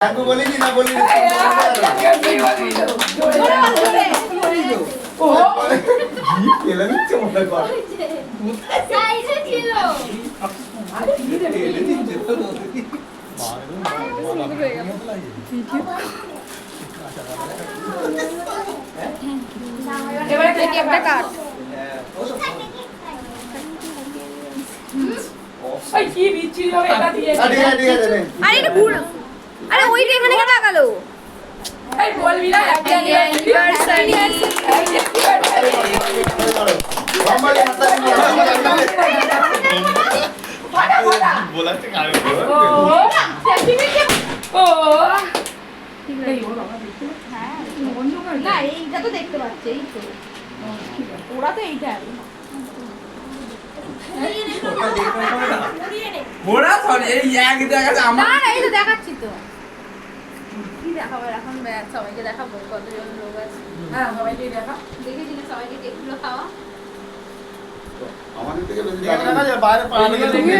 আমি বলিনি না বলিনি পেলে দিচ্ছে মনে কর সাইজে ছিল এবারে কেকটা কাট। এই কি বিচ্ছিরি হবে এটা দিয়ে। ঠিক আছে আরে এটা ঘুর, আরে ওইটা এখানে কেন লাগালো? এই বলবি না হ্যাপি অ্যানিভার্সারি। বলাতে কারণ ও না এইটা তো দেখতে পাচ্ছে, এই তো ওরা তো এইটা মোরা সরি এই এক জায়গাতে না আমার না এই তো দেখাচ্ছি তো। কি দেখাবো এখন? সবাইকে দেখাবো কতজন লোক আছে। হ্যাঁ সবাইকে দেখা। দেখেছি না সবাইকে কেকগুলো খাওয়া। আমাদের থেকে বেশি দেখা যায় বাইরে পাড়া থেকে তুমি